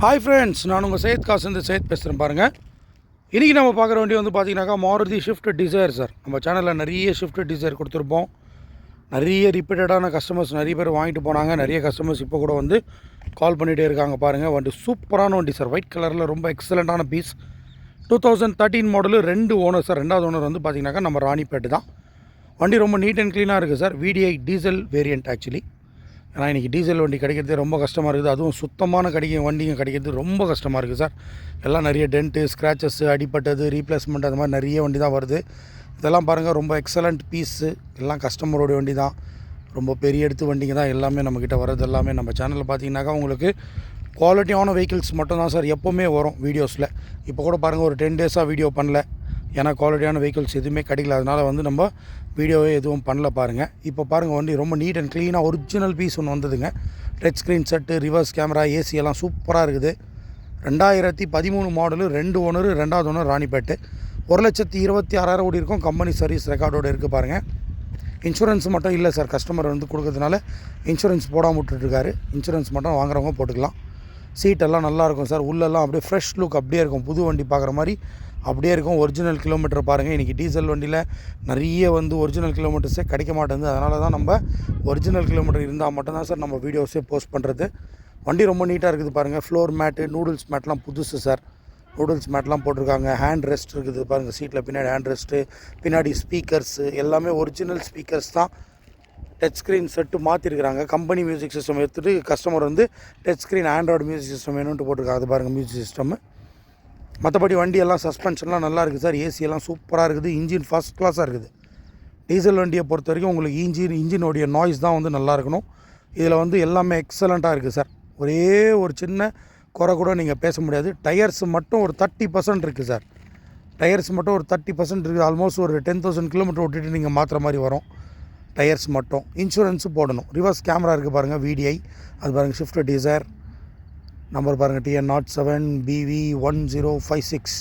Hi friends, நான் உங்கள் சையத் காசு சையத் பேசுகிறேன் பாருங்கள். இன்றைக்கி நம்ம பார்க்குற வண்டி வந்து பார்த்திங்கனாக்கா மாருதி ஷிஃப்ட் டிசைர் சார். நம்ம சேனலில் நிறைய ஷிஃப்ட் டிசைர் கொடுத்துருப்போம். நிறைய ரிப்பீட்டடான கஸ்டமர்ஸ் நிறைய பேர் வாங்கிட்டு போனாங்க. நிறைய கஸ்டமர்ஸ் இப்போ கூட வந்து கால் பண்ணிகிட்டே இருக்காங்க பாருங்கள். வண்டி சூப்பரான வண்டி சார். ஒயிட் கலரில் ரொம்ப எக்ஸலண்ட்டான பீஸ். 2013 model, 2 owner sir. 2வது ஓனர் வந்து பார்த்திங்கனாக்கா நம்ம ராணிப்பேட்டு தான். வண்டி ரொம்ப நீட் அண்ட் க்ளீனாக இருக்குது sir. VDI diesel variant actually. ஏன்னா இன்றைக்கி டீசல் வண்டி கிடைக்கிறது ரொம்ப கஷ்டமாக இருக்குது. அதுவும் சுத்தமான வண்டிங்க கிடைக்கிறது ரொம்ப கஷ்டமாக இருக்குது சார். எல்லாம் நிறைய டென்ட்டு, ஸ்க்ராச்சஸ், அடிப்பட்டது, ரீப்ளேஸ்மெண்ட் அது மாதிரி நிறைய வண்டி தான் வருது. இதெல்லாம் பாருங்கள், ரொம்ப எக்ஸலண்ட் பீஸு. எல்லாம் கஸ்டமரோடைய வண்டி தான். ரொம்ப பெரிய எடுத்து வண்டிங்க தான் எல்லாமே நம்மக்கிட்ட வர்றது. எல்லாமே நம்ம சேனலில் பார்த்தீங்கன்னாக்கா உங்களுக்கு குவாலிட்டியான வெஹிக்கிள்ஸ் மட்டும் தான் சார் எப்போவுமே வரும் வீடியோஸில். இப்போ கூட பாருங்கள், ஒரு 10 டேஸாக வீடியோ பண்ணல. ஏன்னா குவாலிட்டியான வெஹிக்கிள்ஸ் எதுவுமே கிடைக்கல. அதனால் வந்து நம்ம வீடியோவே எதுவும் பண்ணல பாருங்கள். இப்போ பாருங்கள், வண்டி ரொம்ப நீட் அண்ட் க்ளீனாக ஒரிஜினல் பீஸ் ஒன்று வந்ததுங்க. Touch screen set, reverse camera, AC எல்லாம் சூப்பராக இருக்குது. 2013 மாடலு, 2 ஓனர், 2வது ஓனர் ராணிப்பேட்டு. 1,26,000 ஓடி இருக்கும். கம்பெனி சர்வீஸ் ரெக்கார்டோடு இருக்குது பாருங்கள். இன்சூரன்ஸ் மட்டும் இல்லை சார். கஸ்டமர் வந்து கொடுக்கறதுனால இன்சூரன்ஸ் போடாமல் விட்டுட்டுருக்காரு. இன்சூரன்ஸ் மட்டும் வாங்குறவங்க போட்டுக்கலாம். சீட்டெல்லாம் நல்லாயிருக்கும் சார். உள்ளெல்லாம் அப்படியே ஃப்ரெஷ் லுக் அப்படியே இருக்கும். புது வண்டி பார்க்குற மாதிரி அப்படியே இருக்கும். ஒரிஜினல் கிலோமீட்டர் பாருங்கள். இன்றைக்கி டீசல் வண்டியில் நிறைய வந்து ஒரிஜினல் கிலோமீட்டர்ஸே கிடைக்க மாட்டேங்குது. அதனால தான் நம்ம ஒரிஜினல் கிலோமீட்டர் இருந்தால் மட்டும்தான் சார் நம்ம வீடியோஸே போஸ்ட் பண்ணுறது. வண்டி ரொம்ப நீட்டாக இருக்குது பாருங்கள். ஃப்ளோர் மேட்டு, நூடுல்ஸ் மேட்லாம் புதுசு சார். நூடுல்ஸ் மேட்லாம் போட்டிருக்காங்க. ஹேண்ட் ரெஸ்ட் இருக்குது பாருங்கள். சீட்டில் பின்னாடி ஹேண்ட் ரெஸ்ட்டு, பின்னாடி ஸ்பீக்கர்ஸு எல்லாமே ஒரிஜினல் ஸ்பீக்கர்ஸ் தான். டச் ஸ்க்ரீன் செட்டு மாற்றிருக்கிறாங்க. கம்பெனி மியூசிக் சிஸ்டம் எடுத்துகிட்டு கஸ்டமர் வந்து touch screen android music system வேணும்ட்டு போட்டிருக்காங்க. அது பாருங்கள் மியூசிக் சிஸ்டம். மற்றபடி வண்டியெல்லாம் சஸ்பென்ஷன்லாம் நல்லா இருக்குது சார். ஏசியெல்லாம் சூப்பராக இருக்குது. இன்ஜின் ஃபஸ்ட் கிளாஸாக இருக்குது. டீசல் வண்டியை பொறுத்த வரைக்கும் உங்களுக்கு இன்ஜினோடைய நாய்ஸ் தான் வந்து நல்லா இருக்கணும். இதில் வந்து எல்லாமே எக்ஸலண்ட்டாக இருக்குது சார். ஒரே ஒரு சின்ன குறை கூட நீங்கள் பேச முடியாது. டயர்ஸ் மட்டும் ஒரு 30% இருக்குது சார். டயர்ஸ் மட்டும் ஒரு 30% இருக்குது. ஆல்மோஸ்ட் ஒரு 10,000 கிலோமீட்டர் ஓட்டிட்டு நீங்கள் மாற்றுற மாதிரி வரும். டயர்ஸ் மட்டும். இன்சூரன்ஸு போடணும். ரிவர்ஸ் கேமரா இருக்குது பாருங்கள். VDI அது பாருங்கள். ஷிஃப்ட் டிசைர் நம்பர் பாருங்கள். TN07BV1056.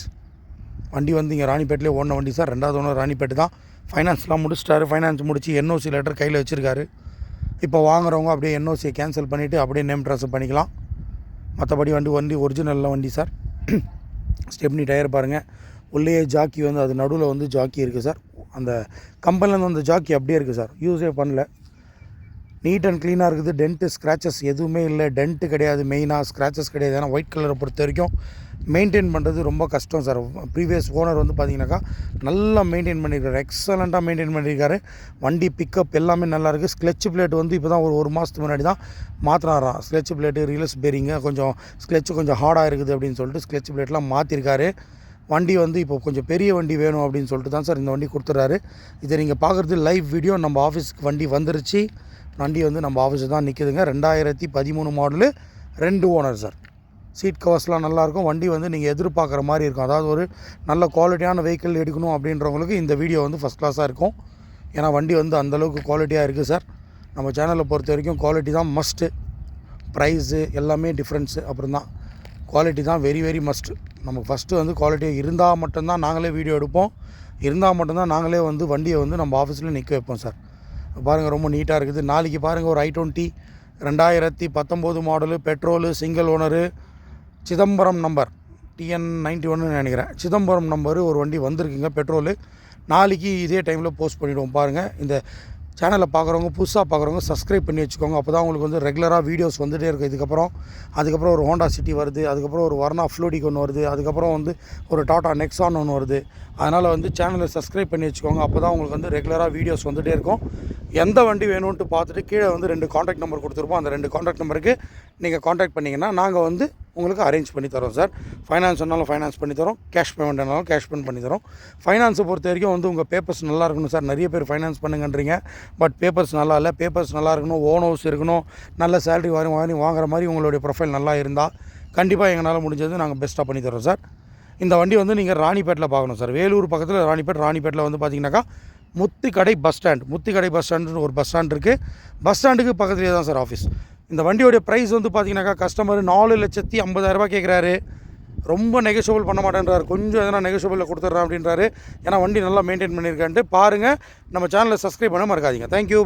வண்டி வந்து இங்கே ராணிப்பேட்டிலே ஓடின வண்டி சார். 2வது ஓனர் ராணிப்பேட்டு தான். ஃபைனான்ஸ்லாம் முடிச்சிட்டாரு. ஃபைனான்ஸ் முடிச்சு NOC லெட்டர் கையில் வச்சுருக்காரு. இப்போ வாங்குறவங்க அப்படியே NOCயை கேன்சல் பண்ணிவிட்டு அப்படியே நேம் ட்ரான்ஸ்ஃபர் பண்ணிக்கலாம். மற்றபடி வண்டி ஒரிஜினலில் வண்டி சார். ஸ்டெப்னி டயர் பாருங்கள். உள்ளே ஜாக்கி வந்து அது நடுவில் வந்து ஜாக்கி இருக்குது சார். அந்த கம்பெனிலேருந்து அந்த ஜாக்கி அப்படியே இருக்குது சார். யூஸே பண்ணல. நீட் அண்ட் க்ளீனாக இருக்குது. டென்ட்டு, ஸ்க்ராச்சஸ் எதுவுமே இல்லை. டென்ட்டு கிடையாது, மெயினாக ஸ்க்ராச்சஸ் கிடையாது. ஏன்னா ஒயிட் கலரை பொறுத்த வரைக்கும் மெயின்டைன் பண்ணுறது ரொம்ப கஷ்டம் சார். ப்ரீவியஸ் ஓனர் வந்து பார்த்திங்கனாக்கா நல்லா மெயின்டைன் பண்ணியிருக்காரு. எக்ஸலண்ட்டாக மெயின்டைன் பண்ணியிருக்காரு. வண்டி பிக்கப் எல்லாமே நல்லாயிருக்கு. ஸ்க்ளெட்ச் பிளேட் வந்து இப்போ தான் ஒரு மாதத்துக்கு முன்னாடி தான் மாற்றினாராம். ஸ்க்ளெட்ச் பிளேட்டு, ரிலஸ் பேரிங்கு கொஞ்சம் ஸ்க்ளெட்ச் கொஞ்சம் ஹார்டாக இருக்குது அப்படின்னு சொல்லிட்டு ஸ்க்ளெட்ச் பிளேட்லாம் மாற்றிருக்காரு. வண்டி வந்து இப்போ கொஞ்சம் பெரிய வண்டி வேணும் அப்படின்னு சொல்லிட்டு தான் சார் இந்த வண்டி கொடுத்துட்றாரு. இதை நீங்கள் பார்க்குறது லைவ் வீடியோ. நம்ம ஆஃபீஸுக்கு வண்டி வந்துருச்சு. வண்டி வந்து நம்ம ஆஃபீஸு தான் நிற்குதுங்க. 2013 மாடலு, 2 ஓனர் சார். சீட் கவர்ஸ்லாம் நல்லாயிருக்கும். வண்டி வந்து நீங்கள் எதிர்பார்க்குற மாதிரி இருக்கும். அதாவது ஒரு நல்ல குவாலிட்டியான வெஹிக்கிள் எடுக்கணும் அப்படின்றவங்களுக்கு இந்த வீடியோ வந்து ஃபஸ்ட் கிளாஸாக இருக்கும். ஏன்னா வண்டி வந்து அந்தளவுக்கு குவாலிட்டியாக இருக்குது சார். நம்ம சேனலை பொறுத்த வரைக்கும் குவாலிட்டி தான் மஸ்ட்டு. ப்ரைஸு எல்லாமே டிஃப்ரென்ஸு அப்புறம் தான். குவாலிட்டி தான் வெரி வெரி மஸ்ட்டு. நம்ம ஃபஸ்ட்டு வந்து குவாலிட்டியாக இருந்தால் மட்டும்தான் நாங்களே வீடியோ எடுப்போம். இருந்தால் மட்டும்தான் நாங்களே வந்து வண்டியை வந்து நம்ம ஆஃபீஸில் நிற்க வைப்போம் சார். பாருங்கள், ரொம்ப நீட்டாக இருக்குது. நாளைக்கு பாருங்கள், ஒரு I20 2019 model, petrol, single owner, Chidambaram number TN91 நினைக்கிறேன். சிதம்பரம் நம்பரு ஒரு வண்டி வந்திருக்குங்க பெட்ரோலு. நாளைக்கு இதே டைமில் போஸ்ட் பண்ணிவிடுவோம் பாருங்கள். இந்த சேனலை பார்க்குறவங்க, புதுசாக பார்க்குறவங்க சப்ஸ்கிரைப் பண்ணி வச்சுக்கோங்க. அப்போ தான் உங்களுக்கு வந்து ரெகுலராக வீடியோஸ் வந்துகிட்டே இருக்கும். அதுக்கப்புறம் ஒரு ஹோண்டா சிட்டி வருது. அதுக்கப்புறம் ஒரு வர்னா ஃப்ளூடிக் ஒன்று வருது. அதுக்கப்புறம் வந்து ஒரு டாடா நெக்ஸான் ஒன்று வருது. அதனால் வந்து சேனலை சப்ஸ்கிரைப் பண்ணி வச்சுக்கோங்க. அப்போ தான் உங்களுக்கு வந்து ரெகுலராக வீடியோஸ் வந்துகிட்டே இருக்கும். எந்த வண்டி வேணும்ன்ட்டு பார்த்துட்டு கீழே வந்து 2 காண்டாக்ட் நம்பர் கொடுத்துருப்போம். அந்த 2 காண்டாக்ட் நம்பருக்கு நீங்கள் காண்டாக்ட் பண்ணிங்கன்னா நாங்கள் வந்து உங்களுக்கு அரேஞ்ச் பண்ணி தரோம் சார். ஃபைனான்ஸ் சொன்னாலும் ஃபைனான்ஸ் பண்ணி தரோம். கேஷ் பேமெண்ட்னாலும் கேஷ் பேமெண்ட் பண்ணி தரோம். ஃபைனான்ஸை பொறுத்த வரைக்கும் வந்து உங்கள் பேப்பர்ஸ் நல்லா இருக்கணும் சார். நிறைய பேர் ஃபைனான்ஸ் பண்ணுங்கன்றீங்க. பட் பேப்பர்ஸ் நல்லா இல்லை. பேப்பர்ஸ் நல்லா இருக்கணும். ஓன் ஹவுஸ் இருக்கணும். நல்ல சேலரி வாங்குற மாதிரி உங்களுடைய ப்ரொஃபைல் நல்லா இருந்தால் கண்டிப்பாக எங்களால் முடிஞ்சது நாங்கள் பெஸ்ட்டாக பண்ணி தரோம் சார். இந்த வண்டி வந்து நீங்கள் ராணிப்பேட்டில் பார்க்கணும் சார். வேலூர் பக்கத்தில் ராணிப்பேட்டில் வந்து பார்த்திங்கனாக்கா முத்திக்கடை பஸ் ஸ்டாண்டுன்னு ஒரு பஸ் ஸ்டாண்ட் இருக்குது. பஸ் ஸ்டாண்டுக்கு பக்கத்துலேயே தான் சார் ஆஃபீஸ். இந்த வண்டியோடைய ப்ரைஸ் வந்து பார்த்திங்கனாக்கா கஸ்டமர் 4,50,000 கேட்குறாரு. ரொம்ப நெகோஷியபிள் பண்ண மாட்டேன்றார். கொஞ்சம் எதனா நெகோஷியபிளில் கொடுத்துட்றேன் அப்படின்றாரு. ஏன்னா வண்டி நல்லா மெயின்டைன் பண்ணியிருக்கான்ட்டு பாருங்கள். நம்ம சேனலை சப்ஸ்கிரைப் பண்ண மறக்காதீங்க. தேங்க்யூ.